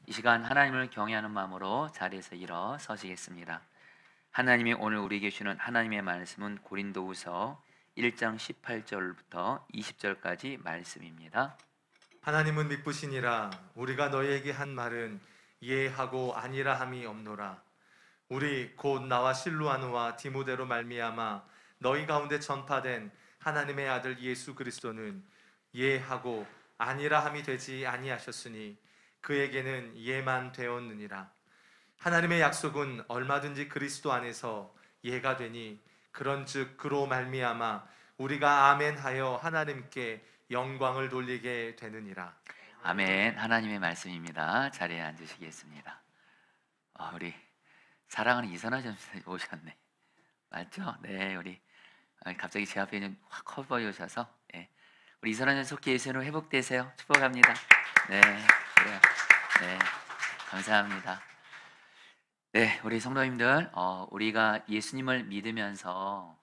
이 시간 하나님을 경외하는 마음으로 자리에서 일어서시겠습니다. 하나님이 오늘 우리에게 주는 하나님의 말씀은 고린도후서 1장 18절부터 20절까지 말씀입니다. 하나님은 미쁘시니라. 우리가 너희에게 한 말은 이해하고 아니라 함이 없노라. 우리 곧 나와 실루아누와 디모데로 말미암아 너희 가운데 전파된 하나님의 아들 예수 그리스도는 이해하고 아니라 함이 되지 아니하셨으니 그에게는 예만 되었느니라. 하나님의 약속은 얼마든지 그리스도 안에서 예가 되니 그런즉 그로 말미암아 우리가 아멘하여 하나님께 영광을 돌리게 되느니라. 아멘. 하나님의 말씀입니다. 자리에 앉으시겠습니다. 우리 사랑하는 이선아 전사 오셨네. 맞죠? 네, 우리 갑자기 제 앞에 확 커 보여셔서 우리 이선아 전사 속히 예수로 회복되세요. 축복합니다. 네, 그래요. 네, 감사합니다. 네, 우리 성도님들, 우리가 예수님을 믿으면서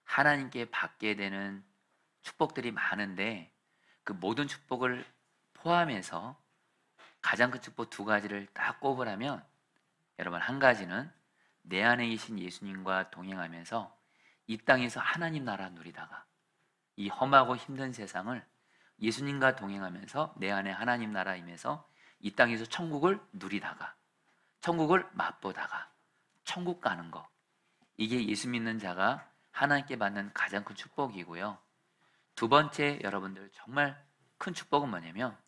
하나님께 받게 되는 축복들이 많은데 그 모든 축복을 포함해서 가장 큰 축복 두 가지를 딱 꼽으라면 여러분, 한 가지는 내 안에 계신 예수님과 동행하면서 이 땅에서 하나님 나라 누리다가 이 험하고 힘든 세상을 예수님과 동행하면서 내 안에 하나님 나라 임해서 이 땅에서 천국을 누리다가 천국을 맛보다가 천국 가는 거, 이게 예수 믿는 자가 하나님께 받는 가장 큰 축복이고요. 두 번째, 여러분들 정말 큰 축복은 뭐냐면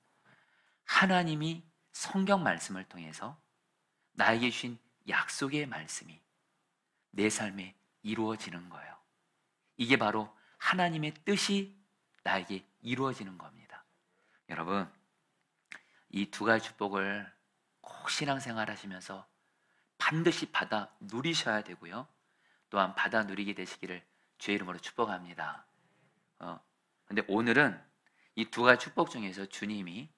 하나님이 성경 말씀을 통해서 나에게 주신 약속의 말씀이 내 삶에 이루어지는 거예요. 이게 바로 하나님의 뜻이 나에게 이루어지는 겁니다. 여러분, 이 두 가지 축복을 꼭 신앙생활 하시면서 반드시 받아 누리셔야 되고요. 또한 받아 누리게 되시기를 주의 이름으로 축복합니다. 근데 오늘은 이 두 가지 축복 중에서 주님이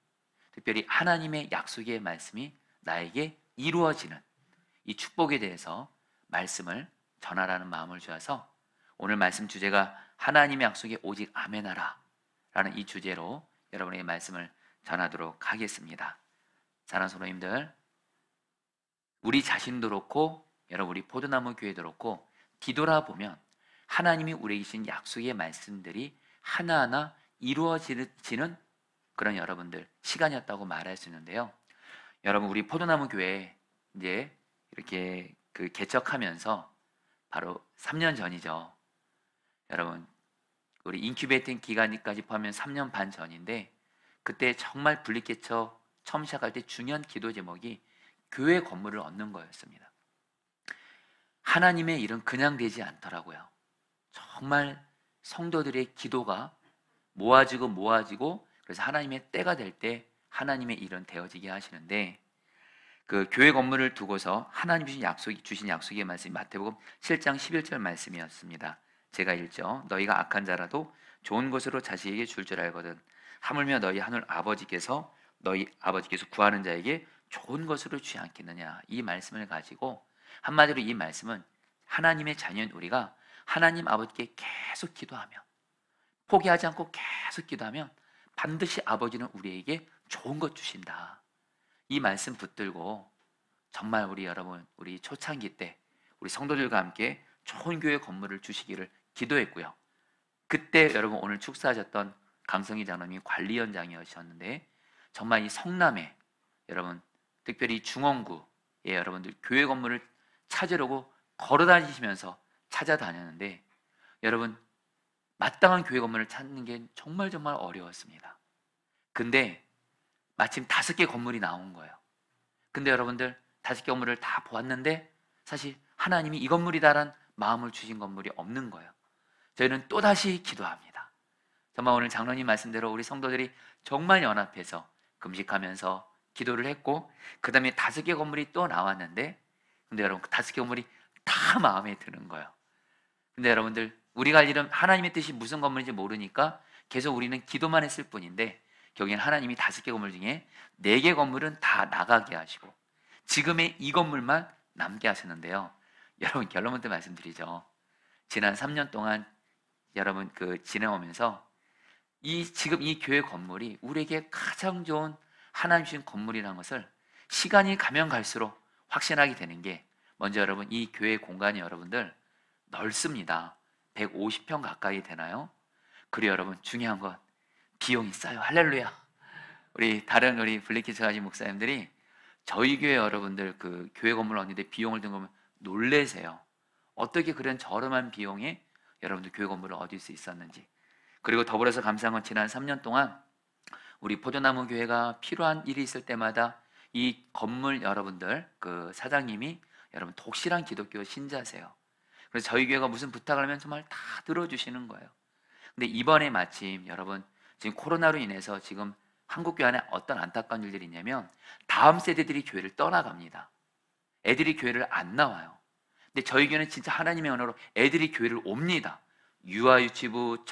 특별히 하나님의 약속의 말씀이 나에게 이루어지는 이 축복에 대해서 말씀을 전하라는 마음을 주어서 오늘 말씀 주제가 하나님의 약속에 오직 아멘하라 라는 이 주제로 여러분에게 말씀을 전하도록 하겠습니다. 사랑하는 성도님들, 우리 자신도 그렇고 여러분 우리 포도나무 교회도 그렇고 뒤돌아보면 하나님이 우리에게 주신 약속의 말씀들이 하나하나 이루어지는 그런 여러분들 시간이었다고 말할 수 있는데요. 여러분, 우리 포도나무 교회 이제 이렇게 개척하면서 바로 3년 전이죠. 여러분, 우리 인큐베이팅 기간까지 포함하면 3년 반 전인데 그때 정말 분리개척 처음 시작할 때 중요한 기도 제목이 교회 건물을 얻는 거였습니다. 하나님의 일은 그냥 되지 않더라고요. 정말 성도들의 기도가 모아지고 그래서 하나님의 때가 될 때 하나님의 일은 되어지게 하시는데 그 교회 건물을 두고서 하나님 주신 약속의 말씀이 마태복음 7장 11절 말씀이었습니다. 제가 읽죠. 너희가 악한 자라도 좋은 것으로 자식에게 줄 줄 알거든 하물며 너희 하늘 아버지께서 너희 아버지께서 구하는 자에게 좋은 것으로 주지 않겠느냐. 이 말씀을 가지고 한마디로 이 말씀은 하나님의 자녀인 우리가 하나님 아버지께 계속 기도하며 포기하지 않고 계속 기도하면 반드시 아버지는 우리에게 좋은 것 주신다. 이 말씀 붙들고 정말 우리 여러분, 우리 초창기 때 우리 성도들과 함께 좋은 교회 건물을 주시기를 기도했고요. 그때 여러분 오늘 축사하셨던 강성희 장로님이 관리위원장이셨는데 정말 이 성남에 여러분 특별히 중원구에 여러분들 교회 건물을 찾으려고 걸어다니시면서 찾아다녔는데 여러분 마땅한 교회 건물을 찾는 게 정말 어려웠습니다. 근데 마침 5개 건물이 나온 거예요. 근데 여러분들 5개 건물을 다 보았는데 사실 하나님이 이 건물이다란 마음을 주신 건물이 없는 거예요. 저희는 또다시 기도합니다. 정말 오늘 장로님 말씀대로 우리 성도들이 정말 연합해서 금식하면서 기도를 했고 그 다음에 5개 건물이 또 나왔는데 근데 여러분 그 5개 건물이 다 마음에 드는 거예요. 근데 여러분들 우리가 할 일은 하나님의 뜻이 무슨 건물인지 모르니까 계속 우리는 기도만 했을 뿐인데 여기는 하나님이 5개 건물 중에 4개 건물은 다 나가게 하시고 지금의 이 건물만 남게 하셨는데요. 여러분 결론부터 말씀드리죠. 지난 3년 동안 여러분 지내오면서 지금 이 교회 건물이 우리에게 가장 좋은 하나님 주신 건물이라는 것을 시간이 가면 갈수록 확신하게 되는 게, 먼저 여러분, 이 교회 공간이 여러분들 넓습니다. 150평 가까이 되나요? 그리고 여러분, 중요한 건 비용이 싸요. 할렐루야. 우리 블리키스 가진 목사님들이 저희 교회 여러분들 그 교회 건물 얻는데 비용을 든 거면 놀래세요. 어떻게 그런 저렴한 비용에 여러분들 교회 건물을 얻을 수 있었는지. 그리고 더불어서 감사한 건 지난 3년 동안 우리 포도나무 교회가 필요한 일이 있을 때마다 이 건물 여러분들 그 사장님이 여러분 독실한 기독교 신자세요. 그래서 저희 교회가 무슨 부탁을 하면 정말 다 들어주시는 거예요. 근데 이번에 마침 여러분 지금 코로나로 인해서 지금 한국 교회 안에 어떤 안타까운 일들이 있냐면 다음 세대들이 교회를 떠나갑니다. 애들이 교회를 안 나와요. 근데 저희 교회는 진짜 하나님의 언어로 애들이 교회를 옵니다. 유아유치부,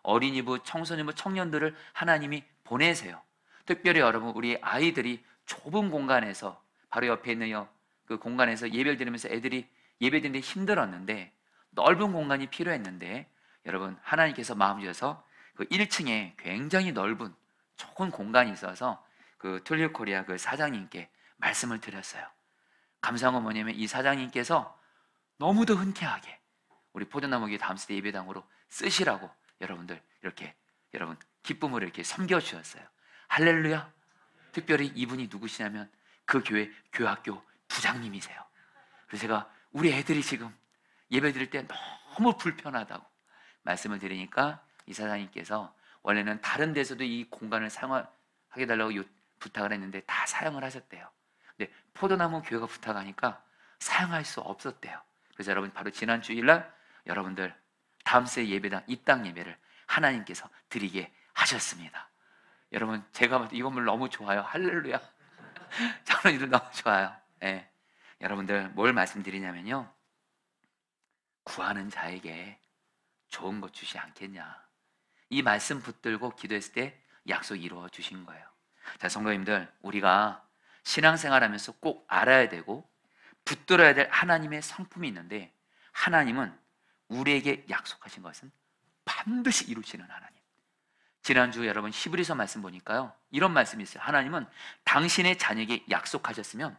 어린이부, 청소년부, 청년들을 하나님이 보내세요. 특별히 여러분 우리 아이들이 좁은 공간에서 바로 옆에 있는 그 공간에서 예배를 드리면서 애들이 예배 드리는데 힘들었는데 넓은 공간이 필요했는데 여러분 하나님께서 마음 주셔서 그 1층에 굉장히 넓은 좋은 공간이 있어서 그 툴립 코리아 그 사장님께 말씀을 드렸어요. 감사한 건 뭐냐면 이 사장님께서 너무도 흔쾌하게 우리 포도나무교회 다음 세대 예배당으로 쓰시라고 여러분들 이렇게 여러분 기쁨으로 이렇게 섬겨주셨어요. 할렐루야. 특별히 이분이 누구시냐면 그 교회 교학교 부장님이세요. 그래서 제가 우리 애들이 지금 예배 드릴 때 너무 불편하다고 말씀을 드리니까 이 사장님께서 원래는 다른 데서도 이 공간을 사용하게 달라고 부탁을 했는데 다 사용을 하셨대요. 근데 포도나무 교회가 부탁하니까 사용할 수 없었대요. 그래서 여러분 바로 지난 주일날 여러분들 다음 세 예배당 입당 예배를 하나님께서 드리게 하셨습니다. 여러분 제가 이 건물 너무 좋아요. 할렐루야. 저는 이들 너무 좋아요. 네. 여러분들 뭘 말씀드리냐면요, 구하는 자에게 좋은 것 주시 않겠냐, 이 말씀 붙들고 기도했을 때 약속 이루어 주신 거예요. 자, 성도님들, 우리가 신앙생활하면서 꼭 알아야 되고 붙들어야 될 하나님의 성품이 있는데, 하나님은 우리에게 약속하신 것은 반드시 이루시는 하나님. 지난주 여러분 히브리서 말씀 보니까요, 이런 말씀이 있어요. 하나님은 당신의 자녀에게 약속하셨으면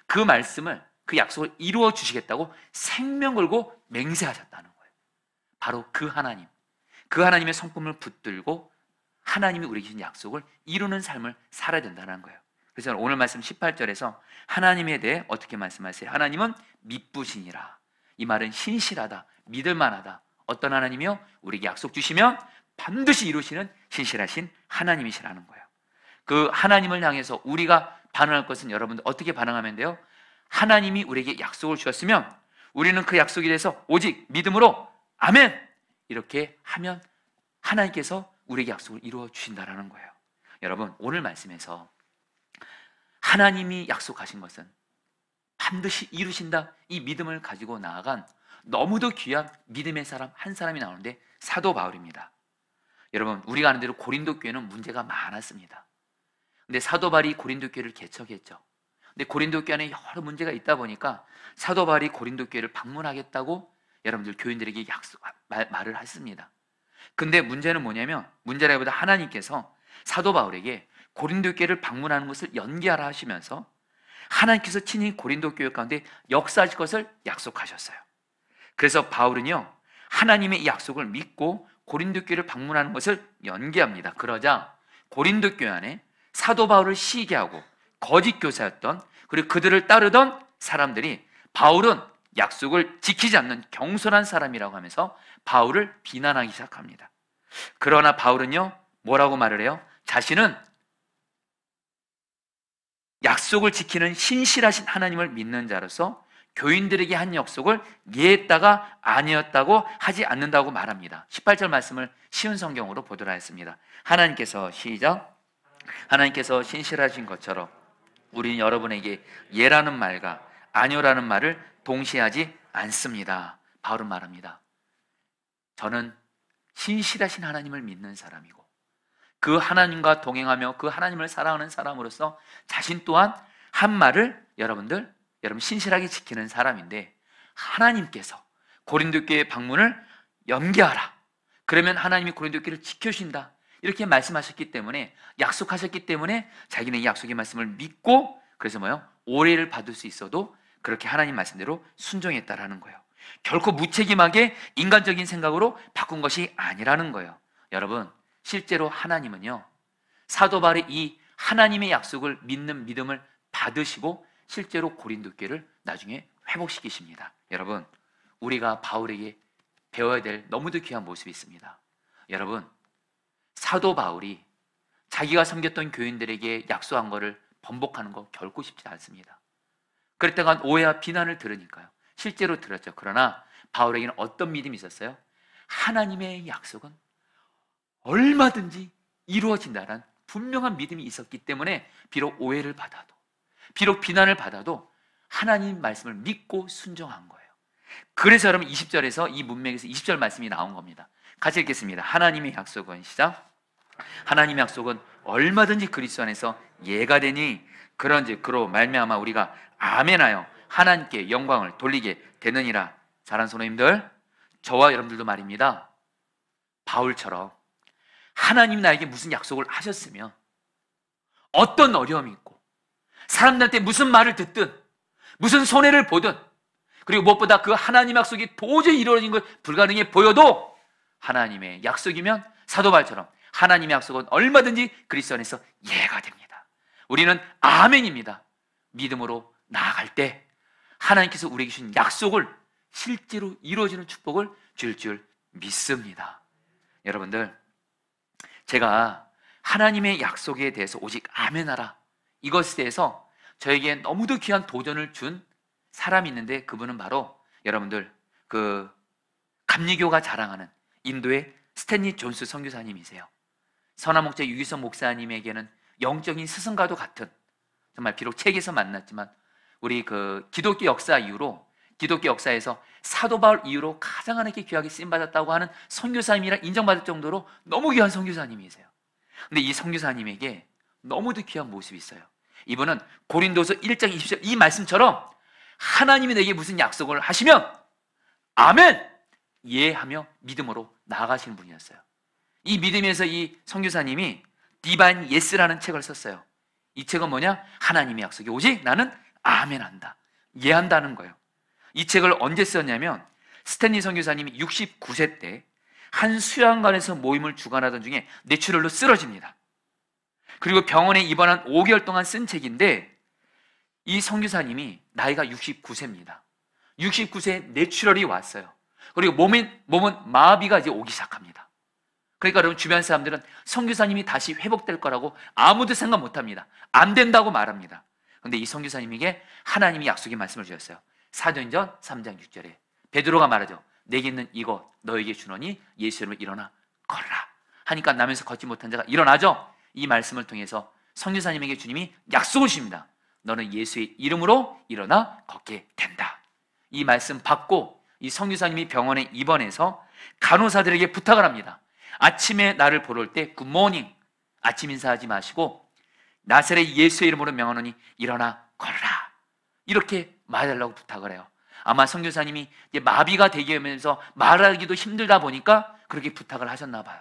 그 말씀을, 그 약속을 이루어 주시겠다고 생명 걸고 맹세하셨다는 거예요. 바로 그 하나님, 그 하나님의 성품을 붙들고 하나님이 우리에게 주신 약속을 이루는 삶을 살아야 된다는 거예요. 그래서 오늘 말씀 18절에서 하나님에 대해 어떻게 말씀하세요? 하나님은 미쁘시니라. 이 말은 신실하다, 믿을만하다. 어떤 하나님이요? 우리에게 약속 주시면 반드시 이루시는 신실하신 하나님이시라는 거예요. 그 하나님을 향해서 우리가 반응할 것은 여러분들 어떻게 반응하면 돼요? 하나님이 우리에게 약속을 주셨으면 우리는 그 약속에 대해서 오직 믿음으로 아멘! 이렇게 하면 하나님께서 우리에게 약속을 이루어 주신다는 거예요. 여러분, 오늘 말씀에서 하나님이 약속하신 것은 반드시 이루신다, 이 믿음을 가지고 나아간 너무도 귀한 믿음의 사람 한 사람이 나오는데 사도 바울입니다. 여러분, 우리가 아는 대로 고린도 교회는 문제가 많았습니다. 근데 사도 바울이 고린도 교회를 개척했죠. 근데 고린도 교회 안에 여러 문제가 있다 보니까 사도 바울이 고린도 교회를 방문하겠다고 여러분들 교인들에게 말을 했습니다. 근데 문제는 뭐냐면, 문제라기보다 하나님께서 사도 바울에게 고린도 교회를 방문하는 것을 연기하라 하시면서 하나님께서 친히 고린도 교회 가운데 역사하실 것을 약속하셨어요. 그래서 바울은요, 하나님의 이 약속을 믿고 고린도 교회를 방문하는 것을 연기합니다. 그러자 고린도 교회 안에 사도 바울을 시기하고 거짓 교사였던, 그리고 그들을 따르던 사람들이 바울은 약속을 지키지 않는 경솔한 사람이라고 하면서 바울을 비난하기 시작합니다. 그러나 바울은요, 뭐라고 말을 해요? 자신은 약속을 지키는 신실하신 하나님을 믿는 자로서 교인들에게 한 약속을 예했다가 아니었다고 하지 않는다고 말합니다. 18절 말씀을 쉬운 성경으로 보도록 하겠습니다. 하나님께서, 시작, 하나님께서 신실하신 것처럼 우리는 여러분에게 예라는 말과 아니오라는 말을 동시에 하지 않습니다. 바울은 말합니다. 저는 신실하신 하나님을 믿는 사람이고 그 하나님과 동행하며 그 하나님을 사랑하는 사람으로서 자신 또한 한 말을 여러분 신실하게 지키는 사람인데, 하나님께서 고린도 교회 방문을 연기하라, 그러면 하나님이 고린도 교회를 지켜주신다, 이렇게 말씀하셨기 때문에, 약속하셨기 때문에 자기는 이 약속의 말씀을 믿고 그래서 뭐요? 오해를 받을 수 있어도 그렇게 하나님 말씀대로 순종했다라는 거예요. 결코 무책임하게 인간적인 생각으로 바꾼 것이 아니라는 거예요. 여러분, 실제로 하나님은요, 사도 바울의 이 하나님의 약속을 믿는 믿음을 받으시고 실제로 고린도 교회를 나중에 회복시키십니다. 여러분, 우리가 바울에게 배워야 될 너무도 귀한 모습이 있습니다. 여러분, 사도 바울이 자기가 섬겼던 교인들에게 약속한 것을 번복하는 거 결코 쉽지 않습니다. 그랬다간 오해와 비난을 들으니까요. 실제로 들었죠. 그러나 바울에게는 어떤 믿음이 있었어요? 하나님의 약속은 얼마든지 이루어진다는 분명한 믿음이 있었기 때문에 비록 오해를 받아도, 비록 비난을 받아도 하나님 말씀을 믿고 순종한 거예요. 그래서 여러분 20절에서 이 문맥에서 20절 말씀이 나온 겁니다. 같이 읽겠습니다. 하나님의 약속은, 시작. 하나님의 약속은 얼마든지 그리스도 안에서 예가 되니 그런즉 그로 말미암아 우리가 아멘하여 하나님께 영광을 돌리게 되느니라. 사랑하는 성도님들, 저와 여러분들도 말입니다. 바울처럼 하나님 나에게 무슨 약속을 하셨으면 어떤 어려움이 있고 사람들한테 무슨 말을 듣든 무슨 손해를 보든, 그리고 무엇보다 그 하나님 약속이 도저히 이루어진 것 불가능해 보여도 하나님의 약속이면 사도 바울처럼 하나님의 약속은 얼마든지 그리스도 안에서 예가 됩니다. 우리는 아멘입니다. 믿음으로 나아갈 때 하나님께서 우리에게 주신 약속을 실제로 이루어지는 축복을 줄 줄 믿습니다. 여러분들, 제가 하나님의 약속에 대해서 오직 아멘하라, 이것에 대해서 저에게 너무도 귀한 도전을 준 사람이 있는데, 그분은 바로 여러분들 그 감리교가 자랑하는 인도의 스탠리 존스 선교사님이세요. 선한 목자 유기성 목사님에게는 영적인 스승과도 같은, 정말 비록 책에서 만났지만 우리 그 기독교 역사 이후로, 기독교 역사에서 사도 바울 이후로 가장 하나님께 귀하게 쓰임받았다고 하는 선교사님이라 인정받을 정도로 너무 귀한 선교사님이세요. 근데 이 선교사님에게 너무도 귀한 모습이 있어요. 이분은 고린도서 1장 20절 이 말씀처럼 하나님이 내게 무슨 약속을 하시면 아멘! 예하며 믿음으로 나아가시는 분이었어요. 이 믿음에서 이 선교사님이 디바인 예스라는 책을 썼어요. 이 책은 뭐냐? 하나님의 약속이 오직 나는 아멘한다, 예한다는 거예요. 이 책을 언제 썼냐면 스탠리 선교사님이 69세 때 한 수양관에서 모임을 주관하던 중에 뇌출혈로 쓰러집니다. 그리고 병원에 입원한 5개월 동안 쓴 책인데, 이 선교사님이 나이가 69세입니다. 69세에 뇌출혈이 왔어요. 그리고 몸은 마비가 이제 오기 시작합니다. 그러니까 여러분, 주변 사람들은 선교사님이 다시 회복될 거라고 아무도 생각 못합니다. 안 된다고 말합니다. 그런데 이 선교사님에게 하나님이 약속의 말씀을 주셨어요. 사도행전 3장 6절에 베드로가 말하죠. 내게 있는 이거 너에게 주노니 예수 이름으로 일어나 걸어라 하니까 나면서 걷지 못한 자가 일어나죠. 이 말씀을 통해서 선교사님에게 주님이 약속을 주십니다. 너는 예수의 이름으로 일어나 걷게 된다. 이 말씀 받고 이 선교사님이 병원에 입원해서 간호사들에게 부탁을 합니다. 아침에 나를 보러 올 때 굿모닝, 아침 인사하지 마시고 나사렛 예수의 이름으로 명하노니 일어나 걸어라, 이렇게 말해달라고 부탁을 해요. 아마 선교사님이 이제 마비가 되게 하면서 말하기도 힘들다 보니까 그렇게 부탁을 하셨나 봐요.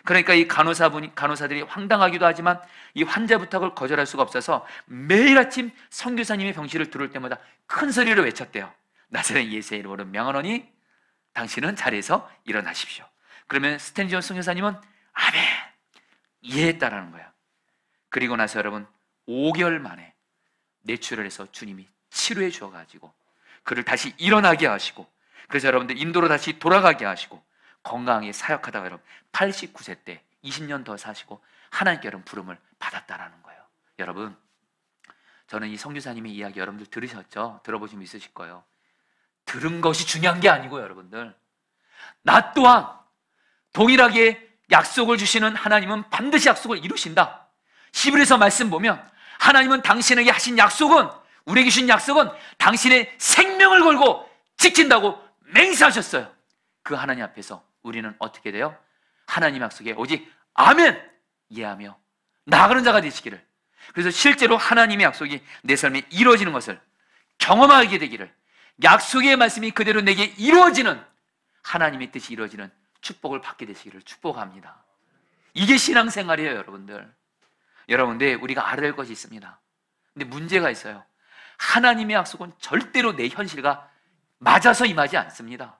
그러니까 이 간호사들이 황당하기도 하지만 이 환자 부탁을 거절할 수가 없어서 매일 아침 선교사님의 병실을 들어올 때마다 큰 소리로 외쳤대요. 나사렛 예수의 이름으로 명하노니 당신은 자리에서 일어나십시오. 그러면 스탠리 존스 선교사님은 아멘, 이해했다라는 거예요. 그리고 나서 여러분 5개월 만에 뇌출을 해서 주님이 치료해 주어가지고 그를 다시 일어나게 하시고, 그래서 여러분들 인도로 다시 돌아가게 하시고 건강하게 사역하다가 여러분 89세 때 20년 더 사시고 하나님께 여러분 부름을 받았다라는 거예요. 여러분, 저는 이 선교사님의 이야기 여러분들 들으셨죠? 들어보시면 있으실 거예요. 들은 것이 중요한 게 아니고 여러분들, 나 또한 동일하게 약속을 주시는 하나님은 반드시 약속을 이루신다. 히브리서 말씀 보면 하나님은 당신에게 하신 약속은, 우리에게 주신 약속은 당신의 생명을 걸고 지킨다고 맹세하셨어요. 그 하나님 앞에서 우리는 어떻게 돼요? 하나님 약속에 오직 아멘, 예하며 나아가는 자가 되시기를, 그래서 실제로 하나님의 약속이 내 삶에 이루어지는 것을 경험하게 되기를, 약속의 말씀이 그대로 내게 이루어지는, 하나님의 뜻이 이루어지는 축복을 받게 되시기를 축복합니다. 이게 신앙생활이에요. 여러분들, 우리가 알아야 할 것이 있습니다. 근데 문제가 있어요. 하나님의 약속은 절대로 내 현실과 맞아서 임하지 않습니다.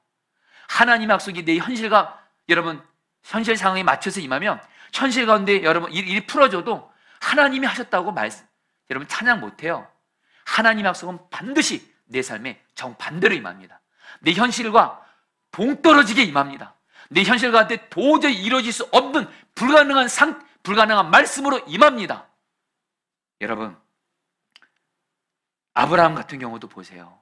하나님의 약속이 내 현실과 여러분 현실 상황에 맞춰서 임하면 현실 가운데 여러분 일이 풀어져도 하나님이 하셨다고 여러분 찬양 못해요. 하나님의 약속은 반드시 내 삶에 정반대로 임합니다. 내 현실과 동떨어지게 임합니다. 내 현실 가운데 도저히 이루어질 수 없는 불가능한 말씀으로 임합니다. 여러분, 아브라함 같은 경우도 보세요.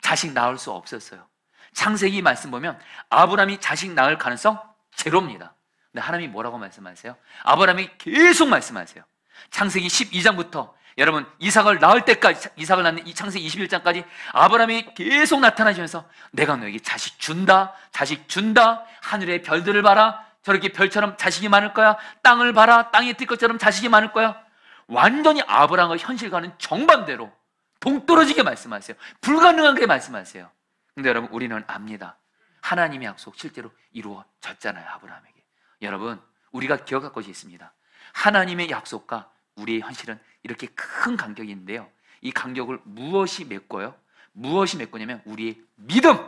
자식 낳을 수 없었어요. 창세기 말씀 보면 아브라함이 자식 낳을 가능성 제로입니다. 근데 하나님이 뭐라고 말씀하세요? 아브라함이 계속 말씀하세요. 창세기 12장부터 여러분 이삭을 낳을 때까지, 이삭을 낳는 이 창세기 21장까지 아브라함이 계속 나타나시면서 내가 너에게 자식 준다, 자식 준다, 하늘의 별들을 봐라, 저렇게 별처럼 자식이 많을 거야, 땅을 봐라, 땅에 뜰 것처럼 자식이 많을 거야. 완전히 아브라함의 현실과는 정반대로 동떨어지게 말씀하세요. 불가능하게 말씀하세요. 근데 여러분 우리는 압니다. 하나님의 약속 실제로 이루어졌잖아요, 아브라함에게. 여러분, 우리가 기억할 것이 있습니다. 하나님의 약속과 우리의 현실은 이렇게 큰 간격이 있는데요, 이 간격을 무엇이 메꿔요? 무엇이 메꾸냐면 우리의 믿음,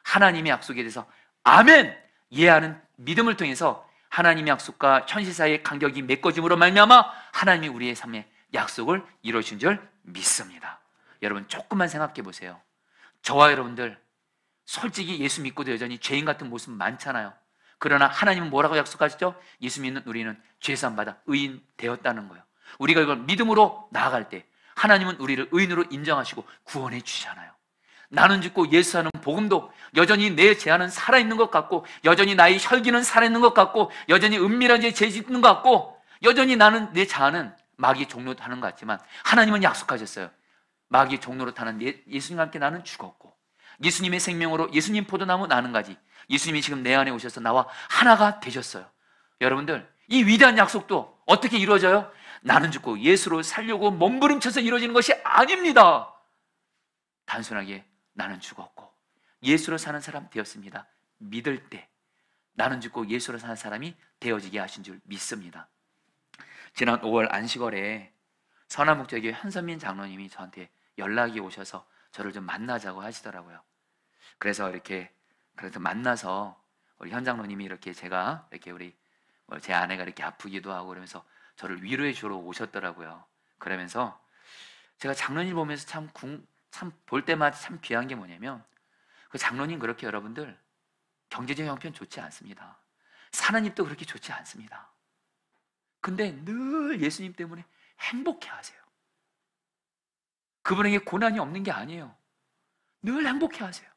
하나님의 약속에 대해서 아멘 이해하는 믿음을 통해서 하나님의 약속과 현실 사이의 간격이 메꿔짐으로 말미암아 하나님이 우리의 삶에 약속을 이루어주신 줄 믿습니다. 여러분 조금만 생각해 보세요. 저와 여러분들 솔직히 예수 믿고도 여전히 죄인 같은 모습 많잖아요. 그러나 하나님은 뭐라고 약속하시죠? 예수 믿는 우리는 죄사함 받아 의인 되었다는 거예요. 우리가 이걸 믿음으로 나아갈 때 하나님은 우리를 의인으로 인정하시고 구원해 주시잖아요. 나는 죽고 예수하는 복음도 여전히 내 죄안은 살아있는 것 같고, 여전히 나의 혈기는 살아있는 것 같고, 여전히 은밀한 죄 짓는 것 같고, 여전히 나는 내 자아는 마귀의 종로로 타는 것 같지만 하나님은 약속하셨어요. 마귀의 종로로 타는 예수님과 함께 나는 죽었고, 예수님의 생명으로 예수님 포도나무 나는 가지, 예수님이 지금 내 안에 오셔서 나와 하나가 되셨어요. 여러분들, 이 위대한 약속도 어떻게 이루어져요? 나는 죽고 예수로 살려고 몸부림쳐서 이루어지는 것이 아닙니다. 단순하게 나는 죽었고 예수로 사는 사람 되었습니다. 믿을 때 나는 죽고 예수로 사는 사람이 되어지게 하신 줄 믿습니다. 지난 5월 안식월에 선한목적교회 현선민 장로님이 저한테 연락이 오셔서 저를 좀 만나자고 하시더라고요. 그래서 만나서 우리 현 장로님이 이렇게 제가 이렇게 제 아내가 이렇게 아프기도 하고 그러면서 저를 위로해 주러 오셨더라고요. 그러면서 제가 장로님 보면서 참 볼 때마다 참 귀한 게 뭐냐면, 그 장로님 그렇게 여러분들 경제적 형편 좋지 않습니다. 사는 입도 그렇게 좋지 않습니다. 근데 늘 예수님 때문에 행복해 하세요. 그분에게 고난이 없는 게 아니에요. 늘 행복해 하세요.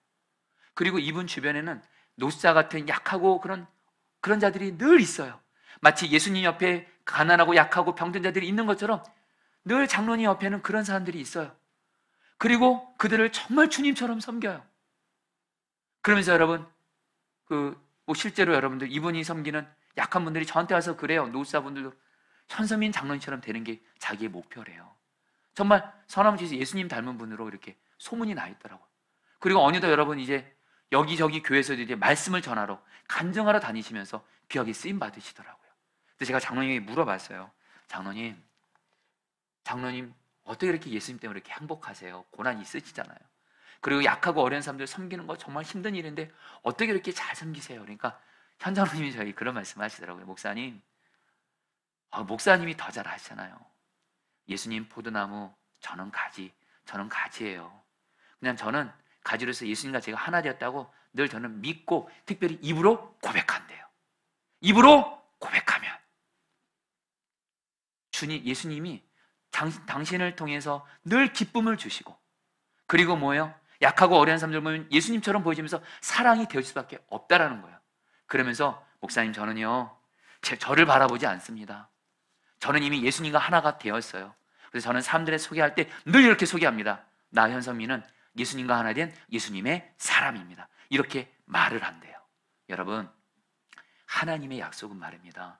그리고 이분 주변에는 노숙자 같은 약하고 그런 자들이 늘 있어요. 마치 예수님 옆에 가난하고 약하고 병든 자들이 있는 것처럼 늘 장로님 옆에는 그런 사람들이 있어요. 그리고 그들을 정말 주님처럼 섬겨요. 그러면서 여러분, 실제로 여러분들 이분이 섬기는 약한 분들이 저한테 와서 그래요. 노숙자분들도 현선민 장로님처럼 되는 게 자기의 목표래요. 정말 선함지에서 예수님 닮은 분으로 이렇게 소문이 나 있더라고요. 그리고 어느덧 여러분 이제 여기저기 교회에서 이제 말씀을 전하러 간증하러 다니시면서 귀하게 쓰임 받으시더라고요. 근데 제가 장로님에게 물어봤어요. 장로님 어떻게 이렇게 예수님 때문에 이렇게 행복하세요? 고난이 있으시잖아요. 그리고 약하고 어려운 사람들 섬기는 거 정말 힘든 일인데 어떻게 이렇게 잘 섬기세요? 그러니까 현 장로님이 저희 그런 말씀 하시더라고요. 목사님이 더 잘 아시잖아요. 예수님 포도나무, 저는 가지예요. 그냥 저는 가지로서 예수님과 제가 하나 되었다고 늘 저는 믿고 특별히 입으로 고백한대요. 입으로 고백하면 예수님이 당신을 통해서 늘 기쁨을 주시고, 그리고 뭐예요? 약하고 어려운 사람들 보면 예수님처럼 보여지면서 사랑이 되어질 수밖에 없다라는 거예요. 그러면서 목사님 저는요 저를 바라보지 않습니다. 저는 이미 예수님과 하나가 되었어요. 그래서 저는 사람들의 소개할 때 늘 이렇게 소개합니다. 나 현선민은 예수님과 하나 된 예수님의 사람입니다. 이렇게 말을 한대요. 여러분, 하나님의 약속은 말입니다.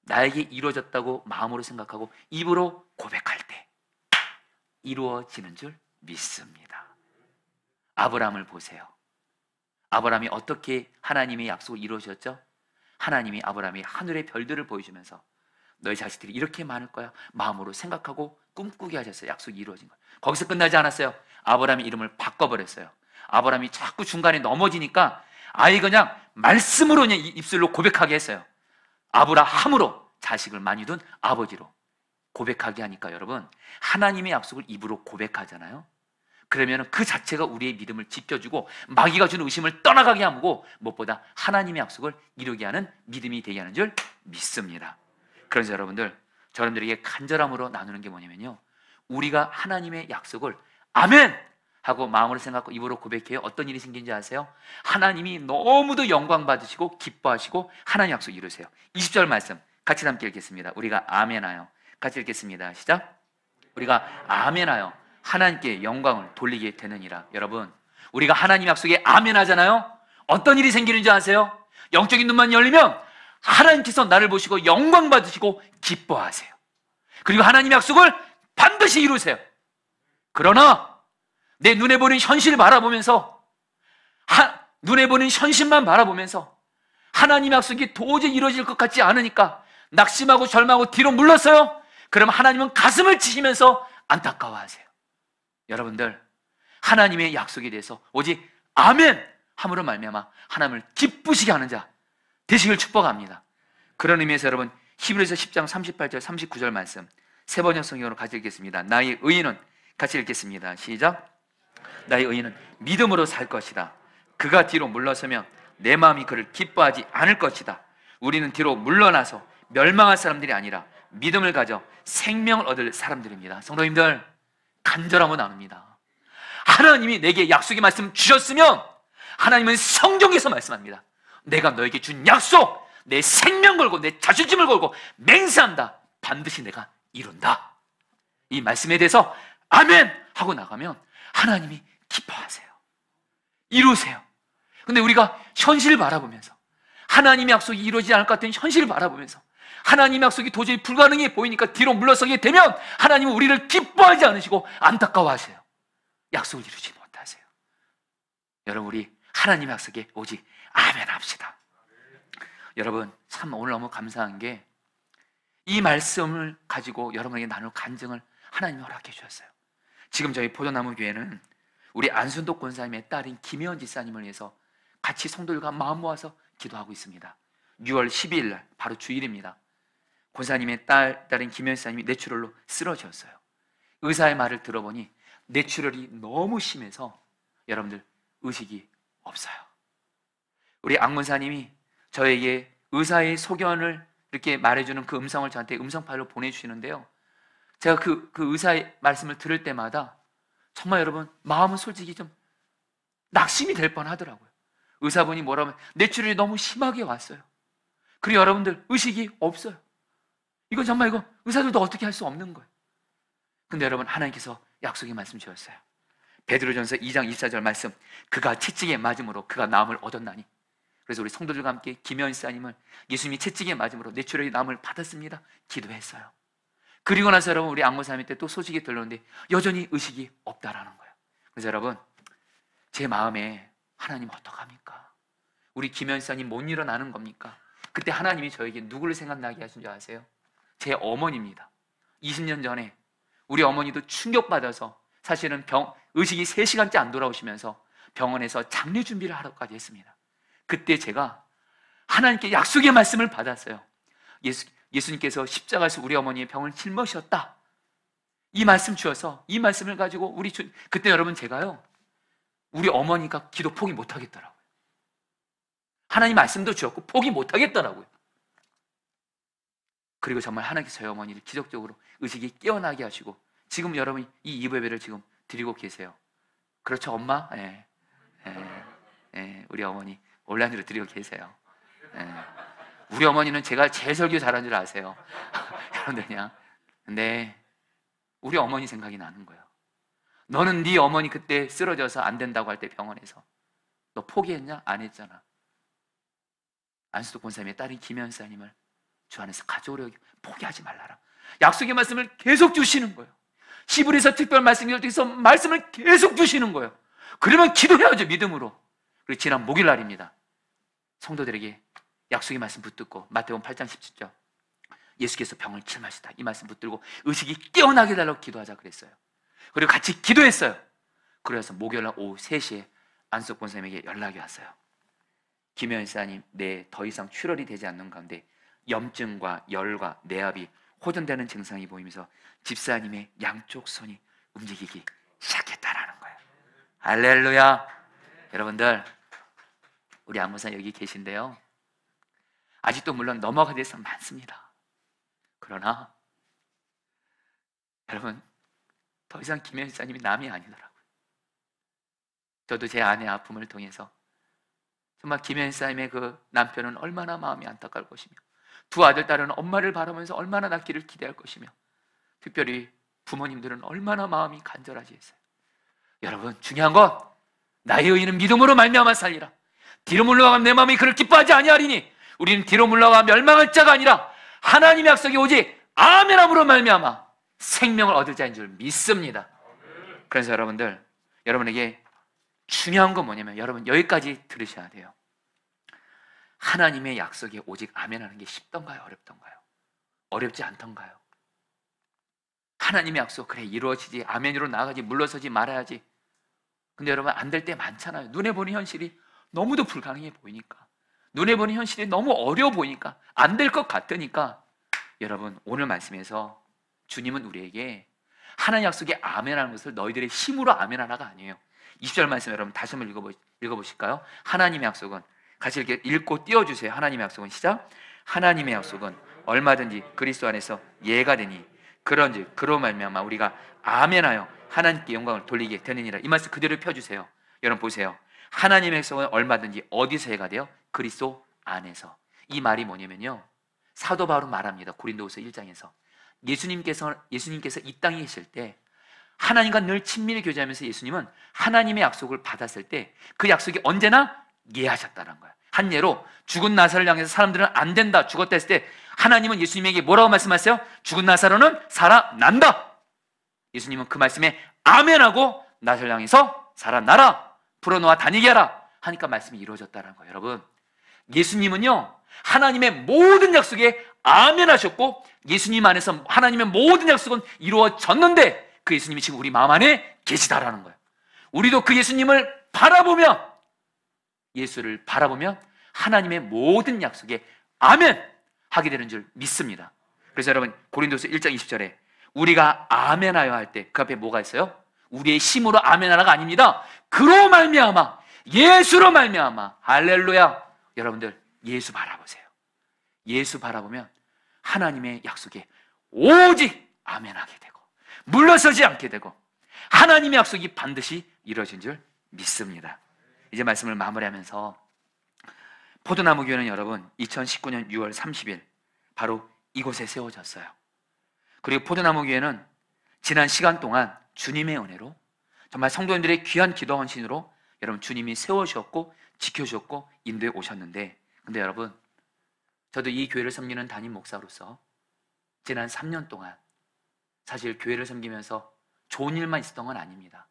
나에게 이루어졌다고 마음으로 생각하고 입으로 고백할 때 이루어지는 줄 믿습니다. 아브라함을 보세요. 아브라함이 어떻게 하나님의 약속을 이루어졌죠? 하나님이 아브라함이 하늘의 별들을 보여주면서 너희 자식들이 이렇게 많을 거야 마음으로 생각하고 꿈꾸게 하셨어요. 약속이 이루어진 거예요. 거기서 끝나지 않았어요. 아브라함의 이름을 바꿔버렸어요. 아브라함이 자꾸 중간에 넘어지니까 아예 그냥 말씀으로 그냥 입술로 고백하게 했어요. 아브라함으로, 자식을 많이 둔 아버지로 고백하게 하니까 여러분, 하나님의 약속을 입으로 고백하잖아요. 그러면 그 자체가 우리의 믿음을 지켜주고 마귀가 주는 의심을 떠나가게 하고 무엇보다 하나님의 약속을 이루게 하는 믿음이 되게 하는 줄 믿습니다. 그래서 저러분들에게 간절함으로 나누는 게 뭐냐면요, 우리가 하나님의 약속을 아멘 하고 마음으로 생각하고 입으로 고백해요. 어떤 일이 생긴지 아세요? 하나님이 너무도 영광 받으시고 기뻐하시고 하나님 약속 이루세요. 20절 말씀 같이 함께 읽겠습니다. 우리가 아멘하여 같이 읽겠습니다. 시작. 우리가 아멘하여 하나님께 영광을 돌리게 되느니라. 여러분, 우리가 하나님 약속에 아멘하잖아요. 어떤 일이 생기는지 아세요? 영적인 눈만 열리면 하나님께서 나를 보시고 영광 받으시고 기뻐하세요. 그리고 하나님 약속을 반드시 이루세요. 그러나 내 눈에 보는 현실을 바라보면서 눈에 보는 현실만 바라보면서 하나님 약속이 도저히 이루어질 것 같지 않으니까 낙심하고 절망하고 뒤로 물렀어요. 그럼 하나님은 가슴을 치시면서 안타까워하세요. 여러분들, 하나님의 약속에 대해서 오직 아멘 함으로 말미암아 하나님을 기쁘시게 하는 자 되시길 축복합니다. 그런 의미에서 여러분, 히브리서 10장 38절 39절 말씀 세 번역 성경으로 같이 읽겠습니다. 나의 의인은, 같이 읽겠습니다. 시작. 나의 의인은 믿음으로 살 것이다. 그가 뒤로 물러서면 내 마음이 그를 기뻐하지 않을 것이다. 우리는 뒤로 물러나서 멸망할 사람들이 아니라 믿음을 가져 생명을 얻을 사람들입니다. 성도님들, 간절함을 나눕니다. 하나님이 내게 약속의 말씀 주셨으면 하나님은 성경에서 말씀합니다. 내가 너에게 준 약속, 내 생명 걸고 내 자존심을 걸고 맹세한다. 반드시 내가 이룬다. 이 말씀에 대해서 아멘 하고 나가면 하나님이 기뻐하세요. 이루세요. 근데 우리가 현실을 바라보면서 하나님의 약속이 이루어지지 않을 것 같은 현실을 바라보면서 하나님의 약속이 도저히 불가능해 보이니까 뒤로 물러서게 되면 하나님은 우리를 기뻐하지 않으시고 안타까워하세요. 약속을 이루지 못하세요. 여러분, 우리 하나님의 약속에 오직 아멘 합시다. 여러분, 참 오늘 너무 감사한 게 이 말씀을 가지고 여러분에게 나눌 간증을 하나님이 허락해 주셨어요. 지금 저희 포도나무 교회는 우리 안순덕 권사님의 딸인 김혜원 지사님을 위해서 같이 성도들과 마음 모아서 기도하고 있습니다. 6월 12일 날 바로 주일입니다. 권사님의 딸인 김혜원 지사님이 뇌출혈로 쓰러졌어요. 의사의 말을 들어보니 뇌출혈이 너무 심해서 여러분들 의식이 없어요. 우리 안 권사님이 저에게 의사의 소견을 이렇게 말해주는 그 음성을 저한테 음성 파일로 보내주시는데요, 제가 그 의사의 말씀을 들을 때마다 정말 여러분, 마음은 솔직히 좀 낙심이 될 뻔하더라고요. 의사분이 뭐라면 뇌출혈이 너무 심하게 왔어요. 그리고 여러분들 의식이 없어요. 이건 정말 이거 의사들도 어떻게 할 수 없는 거예요. 근데 여러분, 하나님께서 약속의 말씀 주셨어요. 베드로전서 2장 24절 말씀, 그가 채찍에 맞음으로 그가 나음을 얻었나니. 그래서 우리 성도들과 함께 김현 씨님을 예수님이 채찍에 맞음으로 뇌출혈의 나음을 받았습니다 기도했어요. 그리고 나서 여러분, 우리 안고사님 때 또 소식이 들렸는데 여전히 의식이 없다라는 거예요. 그래서 여러분, 제 마음에 하나님 어떡합니까? 우리 김현 씨님 못 일어나는 겁니까? 그때 하나님이 저에게 누구를 생각나게 하신 줄 아세요? 제 어머니입니다. 20년 전에 우리 어머니도 충격받아서 사실은 의식이 3시간째 안 돌아오시면서 병원에서 장례 준비를 하러까지 했습니다. 그때 제가 하나님께 약속의 말씀을 받았어요. 예수님께서 십자가에서 우리 어머니의 병을 짊어지셨다. 이 말씀 주어서 이 말씀을 가지고 그때 여러분, 제가요, 우리 어머니가 기도 포기 못 하겠더라고요. 하나님 말씀도 주었고 포기 못 하겠더라고요. 그리고 정말 하나님께서 저희 어머니를 기적적으로 의식이 깨어나게 하시고 지금 여러분이 이 예배를 지금 드리고 계세요. 그렇죠, 엄마? 네. 우리 어머니 온라인으로 드리고 계세요. 우리 어머니는 제가 제일 설교 잘하는 줄 아세요. 여러분들 그냥. 근데 우리 어머니 생각이 나는 거예요. 너는 네 어머니 그때 쓰러져서 안 된다고 할 때 병원에서 너 포기했냐? 안 했잖아. 안수도 권사님의 딸인 김현사님을 주 안에서 가져오려고 포기하지 말라라. 약속의 말씀을 계속 주시는 거예요. 시브리서 특별 말씀을 통해서 말씀을 계속 주시는 거예요. 그러면 기도해야죠, 믿음으로. 그리고 지난 목요일 날입니다. 성도들에게 약속의 말씀 붙들고 마태복음 8장 17절 예수께서 병을 침하시다 이 말씀 붙들고 의식이 깨어나게 달라고 기도하자 그랬어요. 그리고 같이 기도했어요. 그래서 목요일날 오후 3시에 안수석 권사님에게 연락이 왔어요. 김현 사님, 더 이상 출혈이 되지 않는 가운데 염증과 열과 내압이 호전되는 증상이 보이면서 집사님의 양쪽 손이 움직이기 시작했다라는 거예요. 할렐루야. 여러분들, 우리 안목사 여기 계신데요, 아직도 물론 넘어가야 될 사람 많습니다. 그러나 여러분, 더 이상 김현 사님이 남이 아니더라고요. 저도 제 아내의 아픔을 통해서 정말 김현 사님의 그 남편은 얼마나 마음이 안타까울 것이며, 두 아들, 딸은 엄마를 바라보면서 얼마나 낫기를 기대할 것이며, 특별히 부모님들은 얼마나 마음이 간절하시겠어요. 여러분, 중요한 건 나의 의인은 믿음으로 말미암아 살리라. 뒤로 물러가면 내 마음이 그를 기뻐하지 아니하리니 우리는 뒤로 물러가 멸망할 자가 아니라 하나님의 약속이 오직 아멘함으로 말미암아 생명을 얻을 자인 줄 믿습니다. 그래서 여러분들, 여러분에게 중요한 건 뭐냐면, 여러분 여기까지 들으셔야 돼요. 하나님의 약속에 오직 아멘하는 게 쉽던가요? 어렵던가요? 어렵지 않던가요? 하나님의 약속, 그래 이루어지지, 아멘으로 나아가지, 물러서지 말아야지. 근데 여러분, 안 될 때 많잖아요. 눈에 보는 현실이 너무도 불가능해 보이니까, 눈에 보는 현실이 너무 어려워 보이니까, 안 될 것 같으니까, 여러분 오늘 말씀에서 주님은 우리에게 하나님 약속에 아멘하는 것을 너희들의 힘으로 아멘하라가 아니에요. 20절 말씀 여러분 다시 한번 읽어보실까요? 하나님의 약속은, 같이 이렇게 읽고 띄워주세요. 하나님의 약속은, 시작. 하나님의 약속은 얼마든지 그리스도 안에서 예가 되니 그런즉 그로 말미암아 우리가 아멘하여 하나님께 영광을 돌리게 되느니라. 이 말씀 그대로 펴주세요. 여러분 보세요. 하나님의 약속은 얼마든지 어디서 예가 돼요? 그리스도 안에서. 이 말이 뭐냐면요, 사도 바울은 말합니다. 고린도후서 1장에서 예수님께서 이 땅에 계실 때 하나님과 늘 친밀히 교제하면서 예수님은 하나님의 약속을 받았을 때 그 약속이 언제나 예하셨다는 거예요. 한 예로 죽은 나사로를 향해서 사람들은 안 된다, 죽었다 했을 때 하나님은 예수님에게 뭐라고 말씀하세요? 죽은 나사로는 살아난다. 예수님은 그 말씀에 아멘하고 나사로를 향해서 살아나라, 불어놓아 다니게 하라 하니까 말씀이 이루어졌다는 거예요. 여러분, 예수님은요 하나님의 모든 약속에 아멘하셨고, 예수님 안에서 하나님의 모든 약속은 이루어졌는데 그 예수님이 지금 우리 마음 안에 계시다라는 거예요. 우리도 그 예수님을 바라보며, 예수를 바라보며 하나님의 모든 약속에 아멘 하게 되는 줄 믿습니다. 그래서 여러분, 고린도서 1장 20절에 우리가 아멘하여 할 때 그 앞에 뭐가 있어요? 우리의 힘으로 아멘하라가 아닙니다. 그로 말미암아, 예수로 말미암아. 할렐루야. 여러분들, 예수 바라보세요. 예수 바라보면 하나님의 약속에 오직 아멘하게 되고 물러서지 않게 되고 하나님의 약속이 반드시 이루어진 줄 믿습니다. 이제 말씀을 마무리하면서, 포도나무 교회는 여러분 2019년 6월 30일 바로 이곳에 세워졌어요. 그리고 포도나무 교회는 지난 시간 동안 주님의 은혜로 정말 성도님들의 귀한 기도 헌신으로 여러분 주님이 세워주셨고 지켜주셨고 인도해 오셨는데, 근데 여러분, 저도 이 교회를 섬기는 담임 목사로서 지난 3년 동안 사실 교회를 섬기면서 좋은 일만 있었던 건 아닙니다.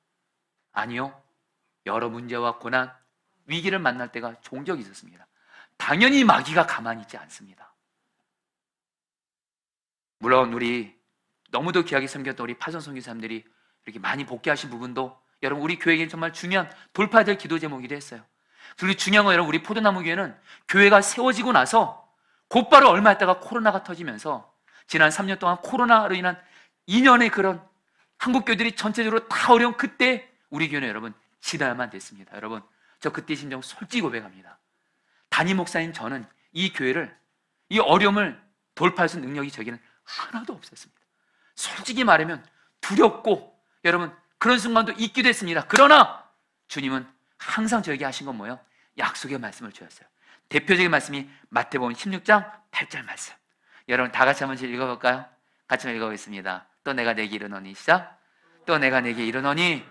아니요, 여러 문제와 고난, 위기를 만날 때가 종종 있었습니다. 당연히 마귀가 가만히 있지 않습니다. 물론 우리 너무도 귀하게 섬겼던 우리 파선 선교사님들이 이렇게 많이 복귀하신 부분도 여러분 우리 교회에게는 정말 중요한 돌파해야 될 기도 제목이기도 했어요. 그리고 중요한 건 여러분, 우리 포도나무 교회는 교회가 세워지고 나서 곧바로 얼마 있다가 코로나가 터지면서 지난 3년 동안 코로나로 인한 2년의 그런 한국 교회들이 전체적으로 다 어려운 그때 우리 교회는 여러분 지나야만 됐습니다. 여러분, 저 그때 심정 솔직히 고백합니다. 담임 목사님 저는 이 교회를, 이 어려움을 돌파할 수 있는 능력이 저에게는 하나도 없었습니다. 솔직히 말하면 두렵고 여러분 그런 순간도 있기도 했습니다. 그러나 주님은 항상 저에게 하신 건 뭐예요? 약속의 말씀을 주셨어요. 대표적인 말씀이 마태복음 16장 8절 말씀. 여러분 다 같이 한번 읽어볼까요? 같이 한번 읽어보겠습니다. 또 내가 내게 이르노니, 시작. 또 내가 내게 이르노니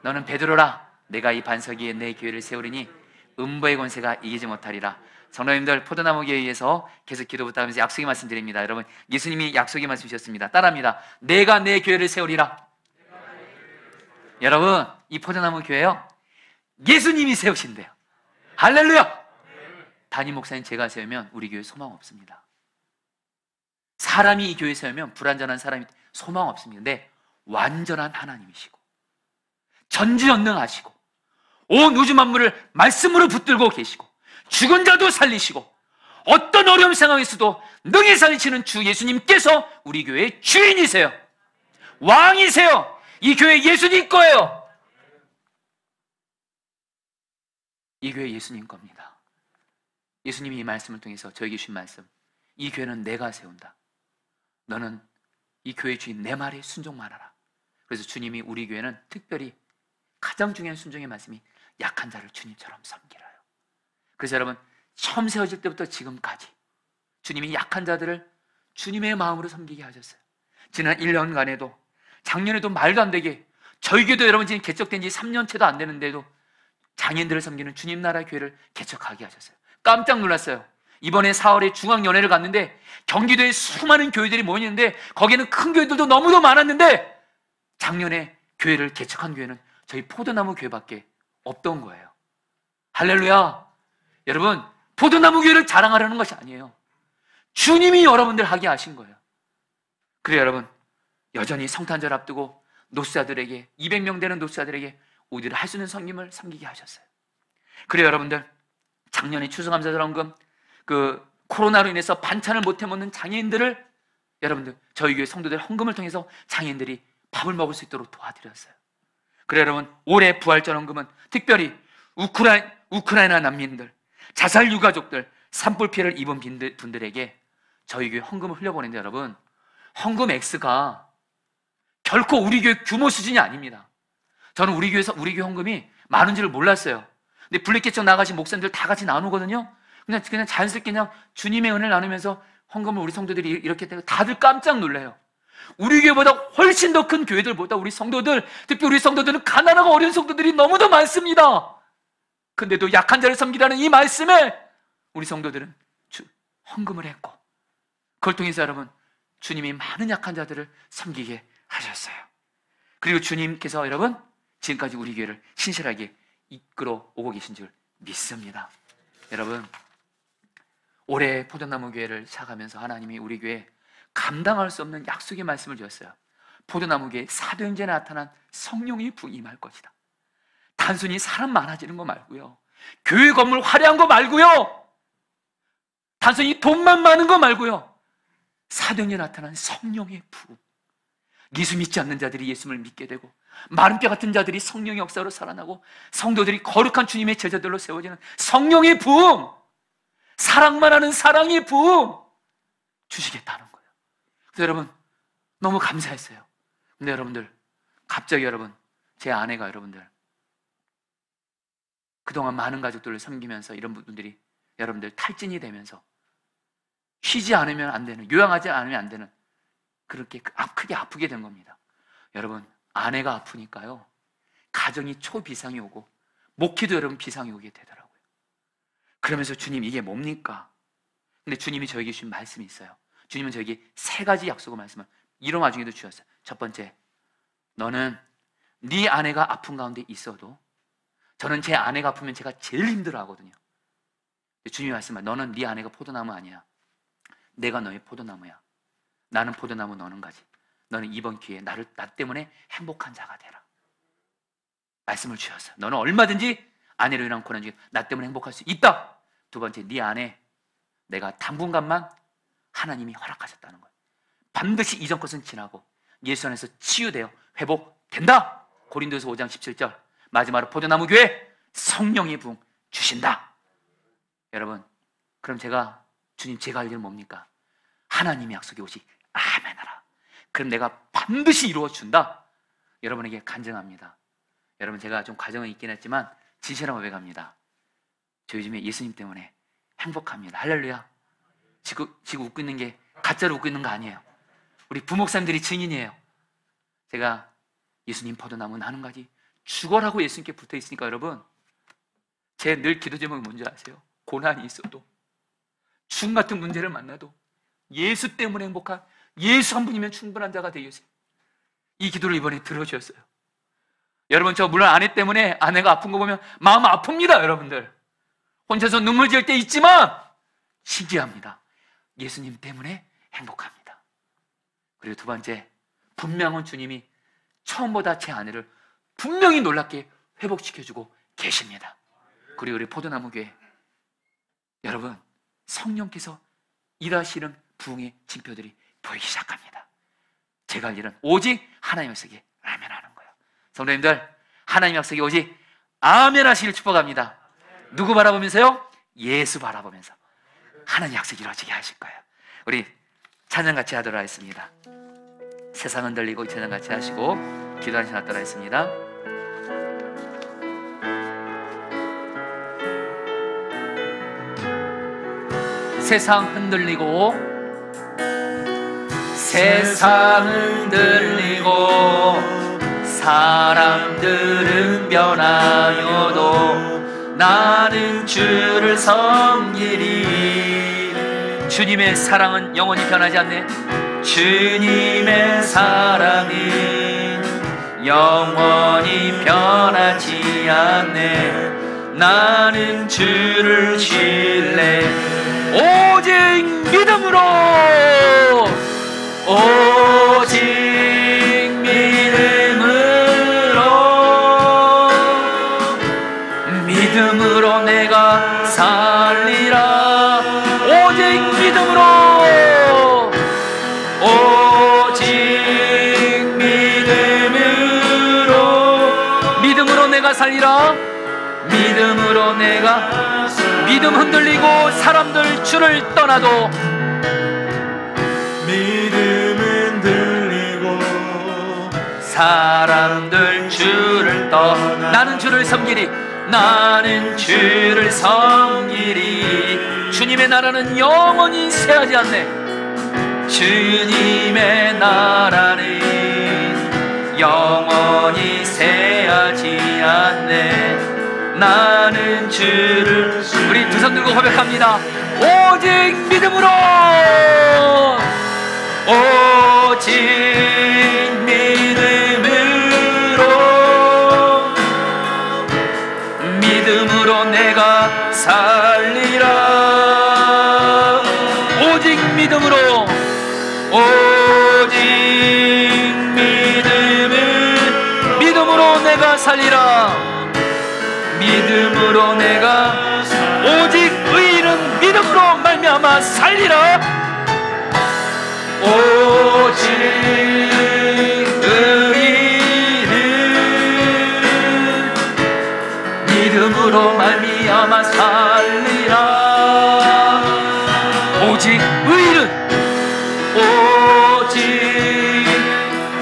너는 베드로라. 내가 이 반석 위에 내 교회를 세우리니 음부의 권세가 이기지 못하리라. 성도님들, 포도나무 교회에 의해서 계속 기도 부탁하면서 약속의 말씀 드립니다. 여러분, 예수님이 약속의 말씀 주셨습니다. 따라합니다. 내가 내 교회를 세우리라. 여러분, 이 포도나무 교회요, 예수님이 세우신대요. 할렐루야. 담임 목사님 제가 세우면 우리 교회 소망 없습니다. 사람이 이 교회에 세우면 불완전한 사람이 소망 없습니다. 근데 완전한 하나님이시고 전지전능하시고 온 우주 만물을 말씀으로 붙들고 계시고 죽은 자도 살리시고 어떤 어려운 상황에서도 능히 살리시는 주 예수님께서 우리 교회의 주인이세요. 왕이세요. 이 교회 예수님 거예요. 이 교회 예수님 겁니다. 예수님이 이 말씀을 통해서 저에게 주신 말씀, 이 교회는 내가 세운다. 너는 이 교회 주인 내 말에 순종만 하라. 그래서 주님이 우리 교회는 특별히 가장 중요한 순종의 말씀이 약한 자를 주님처럼 섬기라요. 그래서 여러분, 처음 세워질 때부터 지금까지 주님이 약한 자들을 주님의 마음으로 섬기게 하셨어요. 지난 1년간에도, 작년에도 말도 안 되게, 저희 교회도 여러분 지금 개척된 지 3년째도 안 되는데도 장애인들을 섬기는 주님 나라 교회를 개척하게 하셨어요. 깜짝 놀랐어요. 이번에 4월에 중앙연회를 갔는데 경기도에 수많은 교회들이 모이는데 거기에는 큰 교회들도 너무도 많았는데 작년에 교회를 개척한 교회는 저희 포도나무 교회밖에 없던 거예요. 할렐루야. 여러분, 포도나무 교회를 자랑하려는 것이 아니에요. 주님이 여러분들 하게 하신 거예요. 그래 여러분, 여전히 성탄절 앞두고 노수자들에게, 200명 되는 노수자들에게 우리를 할 수 있는 섬김을 섬기게 하셨어요. 그래 여러분들, 작년에 추수감사절헌금, 코로나로 인해서 반찬을 못 해먹는 장애인들을 여러분들, 저희 교회 성도들 헌금을 통해서 장애인들이 밥을 먹을 수 있도록 도와드렸어요. 그래 여러분, 올해 부활절헌금은 특별히 우크라이나 난민들, 자살 유가족들, 산불 피해를 입은 분들에게 저희 교회 헌금을 흘려보냈는데 여러분, 헌금 액수가 결코 우리 교회 규모 수준이 아닙니다. 저는 우리 교회 헌금이 많은지를 몰랐어요. 근데 블랙개척 나가신 목사님들 다 같이 나누거든요. 그냥 자연스럽게 그냥 주님의 은혜를 나누면서 헌금을 우리 성도들이 이렇게 되고 다들 깜짝 놀래요. 우리 교회보다 훨씬 더 큰 교회들보다 우리 성도들, 특히 우리 성도들은 가난하고 어려운 성도들이 너무도 많습니다. 근데도 약한 자를 섬기라는 이 말씀에 우리 성도들은 헌금을 했고, 그걸 통해서 여러분, 주님이 많은 약한 자들을 섬기게 하셨어요. 그리고 주님께서 여러분, 지금까지 우리 교회를 신실하게 이끌어 오고 계신 줄 믿습니다. 여러분, 올해 포도나무 교회를 시작하면서 하나님이 우리 교회에 감당할 수 없는 약속의 말씀을 주셨어요. 포도나무 교회에 사도행전에 나타난 성령의 부흥이 임할 것이다. 단순히 사람 많아지는 거 말고요, 교회 건물 화려한 거 말고요, 단순히 돈만 많은 거 말고요, 사도행전에 나타난 성령의 부흥, 예수 믿지 않는 자들이 예수를 믿게 되고 마른 뼈 같은 자들이 성령의 역사로 살아나고 성도들이 거룩한 주님의 제자들로 세워지는 성령의 부흥, 사랑만 하는 사랑의 부흥 주시겠다는 거예요. 그래서 여러분, 너무 감사했어요. 근데 여러분들, 갑자기 여러분, 제 아내가 여러분들 그동안 많은 가족들을 섬기면서 이런 분들이 여러분들 탈진이 되면서 쉬지 않으면 안 되는, 요양하지 않으면 안 되는, 그렇게 크게 아프게 된 겁니다. 여러분, 아내가 아프니까요, 가정이 초비상이 오고 목회도 여러분 비상이 오게 되더라고요. 그러면서 주님, 이게 뭡니까? 근데 주님이 저에게 주신 말씀이 있어요. 주님은 저에게 3가지 약속의 말씀을 이런 와중에도 주셨어요. 첫 번째, 너는 네 아내가 아픈 가운데 있어도, 저는 제 아내가 아프면 제가 제일 힘들어하거든요. 주님이 말씀하세요. 너는 네 아내가 포도나무 아니야. 내가 너의 포도나무야. 나는 포도나무, 너는 가지. 너는 이번 기회에 나 때문에 행복한 자가 되라. 말씀을 주셨어요. 너는 얼마든지 아내로 인한 고난 중에 나 때문에 행복할 수 있다. 두 번째, 네 안에 내가 당분간만 하나님이 허락하셨다는 거예요. 반드시 이전 것은 지나고 예수 안에서 치유되어 회복된다. 고린도서 5장 17절. 마지막으로 포도나무 교회 성령의 부흥 주신다. 여러분, 그럼 주님, 제가 할 일은 뭡니까? 하나님의 약속이 오시 아멘하라. 그럼 내가 반드시 이루어준다. 여러분에게 간증합니다. 여러분, 제가 좀 과정은 있긴 했지만 진실한 고백합니다. 저 요즘에 예수님 때문에 행복합니다. 할렐루야. 지금 웃고 있는 게 가짜로 웃고 있는 거 아니에요. 우리 부목사님들이 증인이에요. 제가 예수님 포도나무 나는 가지 죽어라고 예수님께 붙어 있으니까 여러분, 제 늘 기도 제목이 뭔지 아세요? 고난이 있어도, 죽음 같은 문제를 만나도 예수 때문에 행복한, 예수 한 분이면 충분한 자가 되겠어요. 이 기도를 이번에 들어주셨어요. 여러분, 저 물론 아내 때문에, 아내가 아픈 거 보면 마음 아픕니다. 여러분들 혼자서 눈물 지을 때 있지만 신기합니다. 예수님 때문에 행복합니다. 그리고 두 번째, 분명한 주님이 처음보다 제 아내를 분명히 놀랍게 회복시켜주고 계십니다. 그리고 우리 포도나무 교회 여러분, 성령께서 일하시는 부흥의 징표들이 보이기 시작합니다. 제가 할 일은 오직 하나님 약속에 아멘하는 거예요. 성도님들, 하나님 약속에 오직 아멘하시길 축복합니다. 누구 바라보면서요? 예수 바라보면서 하나님 약속이 이루어지게 하실 거예요. 우리 찬양 같이 하도록 하겠습니다. 세상 흔들리고 찬양 같이 하시고 기도하는 시간 갖도록 하겠습니다. 세상 흔들리고 세상 흔들리고 사람들은 변하여도 나는 주를 섬기리. 주님의 사랑은 영원히 변하지 않네. 주님의 사랑이 영원히 변하지 않네. 나는 주를 신뢰 오직 믿음으로, 오직 믿음으로 내가 살리라. 오직 믿음으로, 오직 믿음으로 내가 살리라. 믿음으로 내가, 믿음 흔들리고 사람들 주를 떠나도, 믿음 흔들리고 사람들 주를 떠나 나는 주를 섬기리. 나는 주를 섬기리. 주님의 나라는 영원히 쇠하지 않네. 주님의 나라는 영원히 쇠하지 않네. 나는 주를, 우리 두 손 들고 고백합니다. 오직 믿음으로, 오직 믿음으로 내가 살리라. 오직 믿음으로, 오직 믿음으로 내가 살리라. 믿음으로 내가, 오직 의인은 믿음으로 말미암아 살리라. 오직 의인은 믿음으로 말미암아 살리라. 오직 의인은, 오직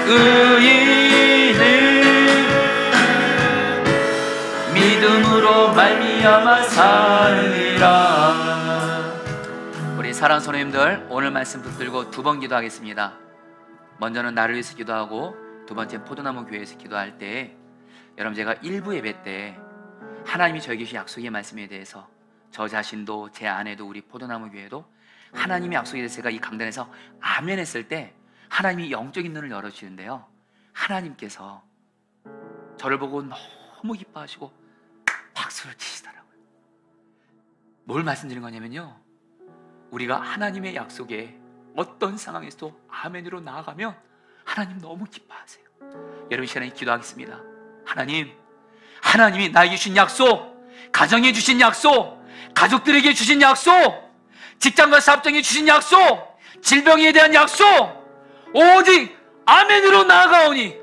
의인은 믿음으로 말미암아 살리라. 우리 사랑하는 성도님들, 오늘 말씀 붙들고 두 번 기도하겠습니다. 먼저는 나를 위해서 기도하고, 두 번째는 포도나무 교회에서 기도할 때, 여러분 제가 일부 예배 때 하나님이 저에게 주신 약속의 말씀에 대해서 저 자신도 제 아내도 우리 포도나무 교회도 하나님의 약속에 대해서 제가 이 강단에서 아멘 했을 때 하나님이 영적인 눈을 열어주시는데요, 하나님께서 저를 보고 너무 기뻐하시고 박수를 치시더라고요. 뭘 말씀드린 거냐면요, 우리가 하나님의 약속에 어떤 상황에서도 아멘으로 나아가면 하나님 너무 기뻐하세요. 여러분, 이 시간에 기도하겠습니다. 하나님이 나에게 주신 약속, 가정에 주신 약속, 가족들에게 주신 약속, 직장과 사업장에 주신 약속, 질병에 대한 약속, 오직 아멘으로 나아가오니,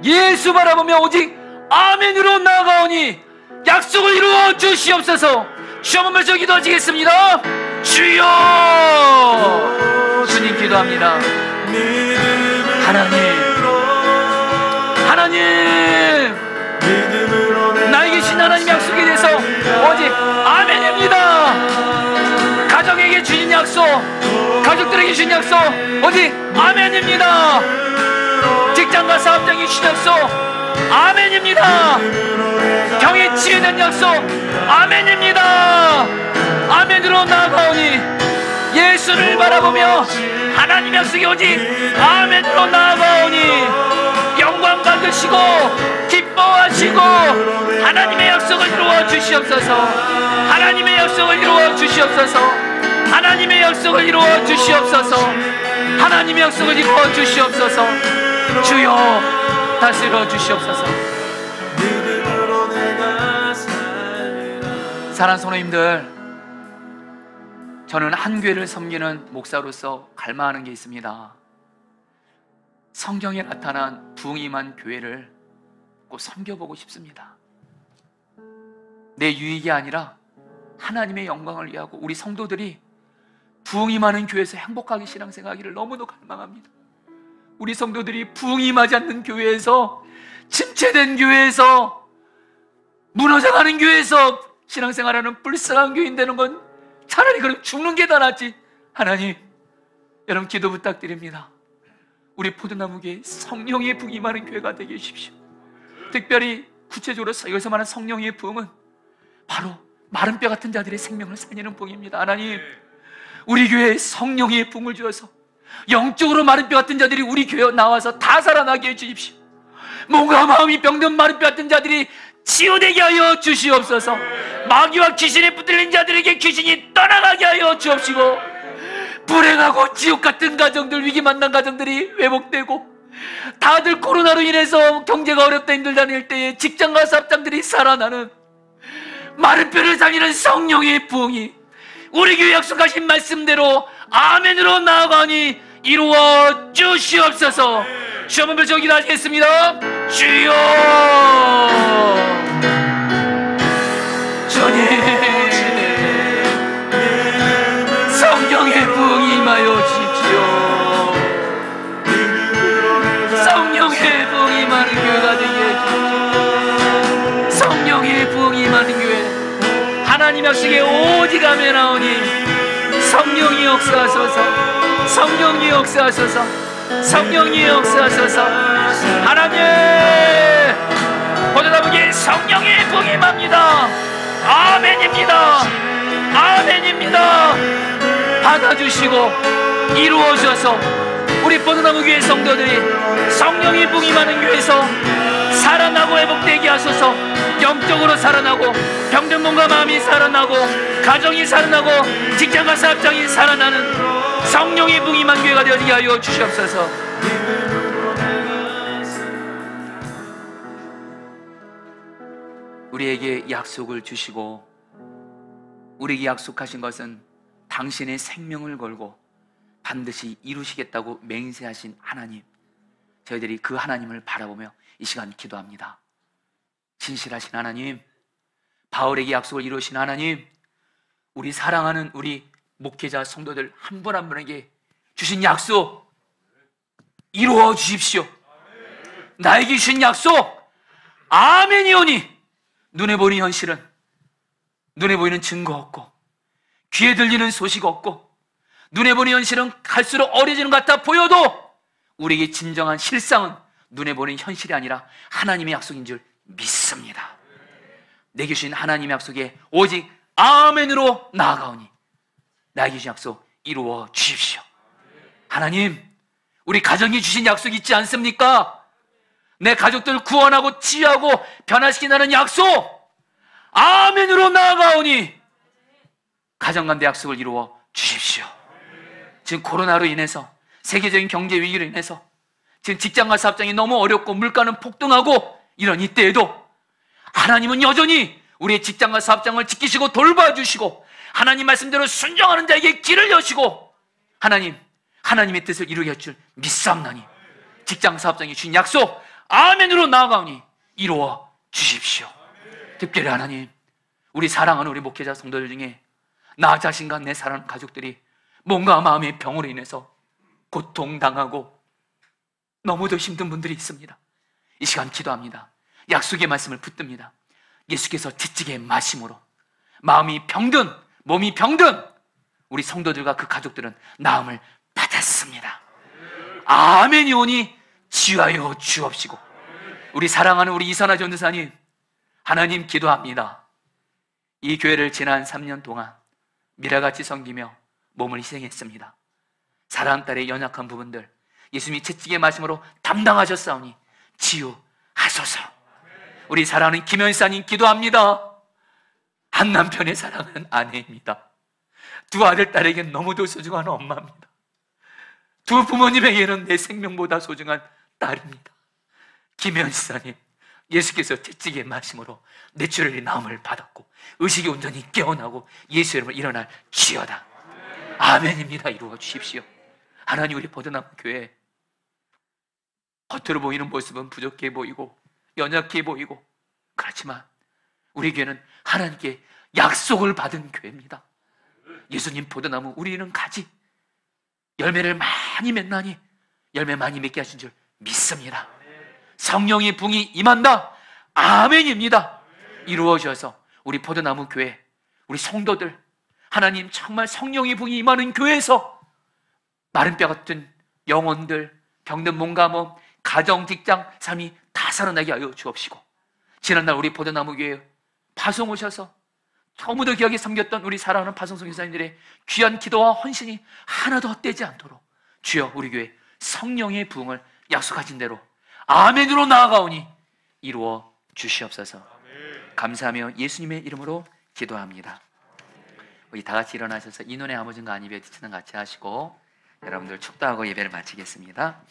예수 바라보며 오직 아멘으로 나아가오니 약속을 이루어 주시옵소서. 주여 한번 외쳐 기도하시겠습니다. 주여, 주님 기도합니다. 하나님 나에게 주신 하나님 약속에 대해서 오직 아멘입니다. 가정에게 주신 약속, 가족들에게 주신 약속 오직 아멘입니다. 직장과 사업장에 주신 약속 아멘입니다. 병에 치유된 약속 아멘입니다. 아멘으로 나아가오니, 예수를 바라보며 하나님 약속이 오직 아멘으로 나아가오니 영광 받으시고 기뻐하시고 하나님의 약속을 이루어 주시옵소서. 하나님의 약속을 이루어 주시옵소서. 하나님의 약속을 이루어 주시옵소서. 하나님의 약속을 이루어 주시옵소서. 주여 다스려 주시옵소서. 사랑하는 성도님들, 저는 한 교회를 섬기는 목사로서 갈망하는 게 있습니다. 성경에 나타난 부흥임한 교회를 꼭 섬겨보고 싶습니다. 내 유익이 아니라 하나님의 영광을 위하고 우리 성도들이 부흥임하는 교회에서 행복하게 신앙생활하기를 너무도 갈망합니다. 우리 성도들이 부흥임하지 않는 교회에서, 침체된 교회에서, 무너져가는 교회에서 신앙생활하는 불쌍한 교인 되는 건 차라리 그럼 죽는 게 더 낫지. 하나님, 여러분 기도 부탁드립니다. 우리 포도나무교회 성령의 부흥이 많은 교회가 되게 해주십시오. 특별히 구체적으로 여기서 말하는 성령의 부흥은 바로 마른 뼈 같은 자들의 생명을 살리는 부흥입니다. 하나님, 우리 교회에 성령의 부흥을 주어서 영적으로 마른 뼈 같은 자들이 우리 교회에 나와서 다 살아나게 해주십시오. 몸과 마음이 병든 마른 뼈 같은 자들이 치유되게 하여 주시옵소서. 마귀와 귀신에 붙들린 자들에게 귀신이 떠나가게 하여 주옵시고, 불행하고 지옥 같은 가정들, 위기 만난 가정들이 회복되고, 다들 코로나로 인해서 경제가 어렵다 힘들다는 때에 직장과 사업장들이 살아나는 마른 뼈를 살리는 성령의 부흥이 우리 교회 약속하신 말씀대로 아멘으로 나아가니 이루어 주시옵소서. 주여 한번 berdoa 기도하시겠습니다. 주여, 주님, 성령의 부흥이 임하여 주십시오. 성령의 부흥이 임하는 교회가 되게 해주십시오. 성령의 부흥이 임하는 교회, 하나님 약속에 오직 아멘하오니 성령이 역사하소서. 성령이 역사하소서. 성령이 역사하소서. 하나님, 포도나무에 성령의 부흥이 임합니다. 아멘입니다. 아멘입니다. 받아주시고 이루어져서 우리 포도나무 교회 성도들이 성령의 부흥이 임하는 교회에서 살아나고 회복되게 하소서. 영적으로 살아나고, 병든 몸과 마음이 살아나고, 가정이 살아나고, 직장과 사업장이 살아나는 성령의 부흥이 임한 교회가 되어지게 하여 주시옵소서. 우리에게 약속을 주시고, 우리에게 약속하신 것은 당신의 생명을 걸고 반드시 이루시겠다고 맹세하신 하나님, 저희들이 그 하나님을 바라보며 이 시간 기도합니다. 진실하신 하나님, 바울에게 약속을 이루신 하나님, 우리 사랑하는 우리 목회자 성도들 한 분 한 분에게 주신 약속 이루어 주십시오. 나에게 주신 약속 아멘이오니 눈에 보이는 현실은, 눈에 보이는 증거 없고, 귀에 들리는 소식 없고, 눈에 보이는 현실은 갈수록 어려지는 것 같아 보여도 우리에게 진정한 실상은 눈에 보이는 현실이 아니라 하나님의 약속인 줄 믿습니다. 내게 주신 하나님의 약속에 오직 아멘으로 나아가오니 나에게 주신 약속 이루어 주십시오. 하나님, 우리 가정이 주신 약속이 있지 않습니까? 내 가족들을 구원하고 치유하고 변화시킨다는 약속 아멘으로 나아가오니 가정간의 약속을 이루어 주십시오. 지금 코로나로 인해서, 세계적인 경제 위기로 인해서 지금 직장과 사업장이 너무 어렵고 물가는 폭등하고 이런 이때에도 하나님은 여전히 우리의 직장과 사업장을 지키시고 돌봐주시고 하나님 말씀대로 순종하는 자에게 길을 여시고 하나님의 뜻을 이루게 할 줄 믿사옵나니 직장 사업장이 주신 약속 아멘으로 나아가오니 이루어 주십시오. 특별히 하나님, 우리 사랑하는 우리 목회자 성도들 중에 나 자신과 내 사랑하는 가족들이 몸과 마음의 병으로 인해서 고통당하고 너무도 힘든 분들이 있습니다. 이 시간 기도합니다. 약속의 말씀을 붙듭니다. 예수께서 지치게 마심으로 마음이 병든, 몸이 병든 우리 성도들과 그 가족들은 나음을 받았습니다. 아멘이 오니 치유하여 주옵시고, 우리 사랑하는 우리 이선아 전도사님, 하나님 기도합니다. 이 교회를 지난 3년 동안 미라같이 섬기며 몸을 희생했습니다. 사랑하는 딸의 연약한 부분들 예수님이 채찍의 말씀으로 담당하셨사오니 치유하소서. 우리 사랑하는 김현사님 기도합니다. 한 남편의 사랑하는 아내입니다. 두 아들 딸에게 너무도 소중한 엄마입니다. 두 부모님에게는 내 생명보다 소중한 딸입니다. 김현 지사님, 예수께서 채찍에 마심으로 뇌출혈이 나음을 받았고 의식이 온전히 깨어나고 예수 이름으로 일어날 지어다. 아멘입니다. 이루어 주십시오. 하나님, 우리 버드나무 교회 겉으로 보이는 모습은 부족해 보이고 연약해 보이고 그렇지만 우리 교회는 하나님께 약속을 받은 교회입니다. 예수님 버드나무, 우리는 가지, 열매를 많이 맺나니 열매 많이 맺게 하신 줄 믿습니다. 성령의 붕이 임한다. 아멘입니다. 이루어져서 우리 버드나무 교회, 우리 성도들, 하나님 정말 성령의 붕이 임하는 교회에서 마른 뼈 같은 영혼들, 병든 몸과 몸, 가정, 직장, 삶이 다 살아나게 하여 주옵시고, 지난날 우리 버드나무 교회 파송 오셔서 너무도 귀하게 섬겼던 우리 사랑하는 파송 선교사님들의 귀한 기도와 헌신이 하나도 헛되지 않도록 주여 우리 교회 성령의 부흥을 약속하신 대로 아멘으로 나아가오니 이루어 주시옵소서. 감사하며 예수님의 이름으로 기도합니다. 우리 다 같이 일어나셔서 이 눈에 아무진과 안입에 뒤치는 같이 하시고 여러분들 축도하고 예배를 마치겠습니다.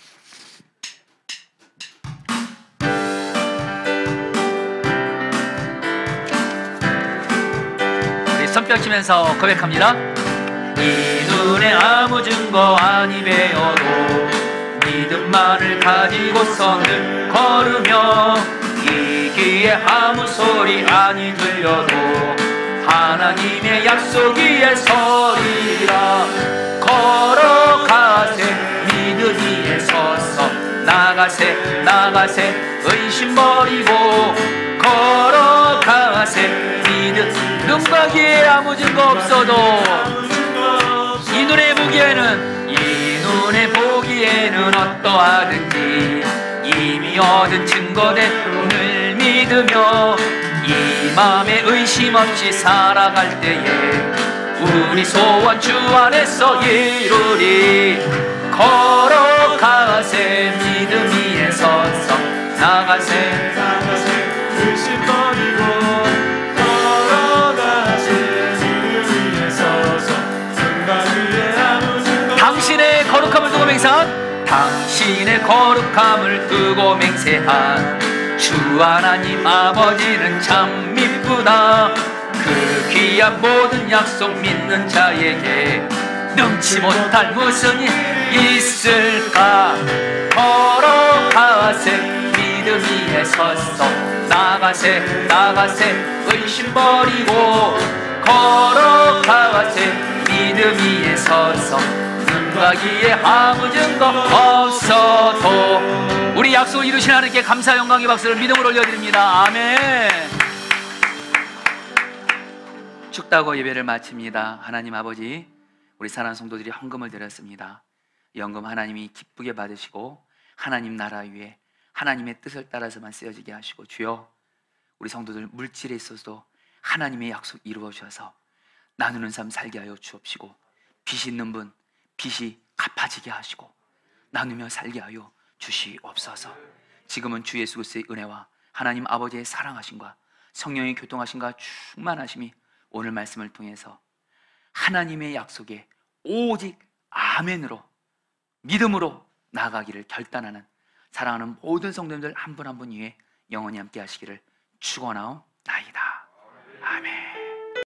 우리 손뼉 치면서 고백합니다. 이 눈에 아무 증거 아니 배어도 믿음만을 가지고서 늘 걸으며 이 귀에 아무 소리 아니 들려도 하나님의 약속 위에 서리라. 걸어가세 믿음 위에 서서 나가세 나가세 의심 버리고 걸어가세 믿음. 눈과 귀에 아무 증거 없어도 이 눈에 보기에는 어떠하든지 이미 얻은 증거대로 늘 믿으며 이 맘에 의심 없이 살아갈 때에 우리 소원 주 안에서 이루리. 걸어가세 믿음 위에 서서 나가세 의심 버리고 걸어가세 믿음 위에 서서 눈과 귀에 아무 증거. 당신의 거룩함을 두고 맹세한 당신의 거룩함을 두고 맹세한 주 하나님 아버지는 참 믿구나. 그 귀한 모든 약속 믿는 자에게 능치 못할 무슨 일 있을까. 걸어가세 믿음 위에 서서 나가세 나가세 의심 버리고 걸어가세 믿음 위에 서서 눈과 귀에 아무 증거 없어도 우리 약속을 이루신 하나님께 감사 영광의 박수를 믿음으로 올려드립니다. 아멘. 축도하고 예배를 마칩니다. 하나님 아버지, 우리 사랑하는 성도들이 헌금을 드렸습니다. 이 헌금 하나님이 기쁘게 받으시고 하나님 나라 위에 하나님의 뜻을 따라서만 쓰여지게 하시고, 주여 우리 성도들 물질에 있어서도 하나님의 약속 이루어 주셔서 나누는 삶 살게 하여 주옵시고, 빚이 있는 분 빚이 갚아지게 하시고 나누며 살게 하여 주시옵소서. 지금은 주 예수 그리스도의 은혜와 하나님 아버지의 사랑하심과 성령의 교통하심과 충만하심이 오늘 말씀을 통해서 하나님의 약속에 오직 아멘으로 믿음으로 나아가기를 결단하는 사랑하는 모든 성도님들 한 분 한 분 위에 영원히 함께 하시기를 축원하옵나이다. 아멘.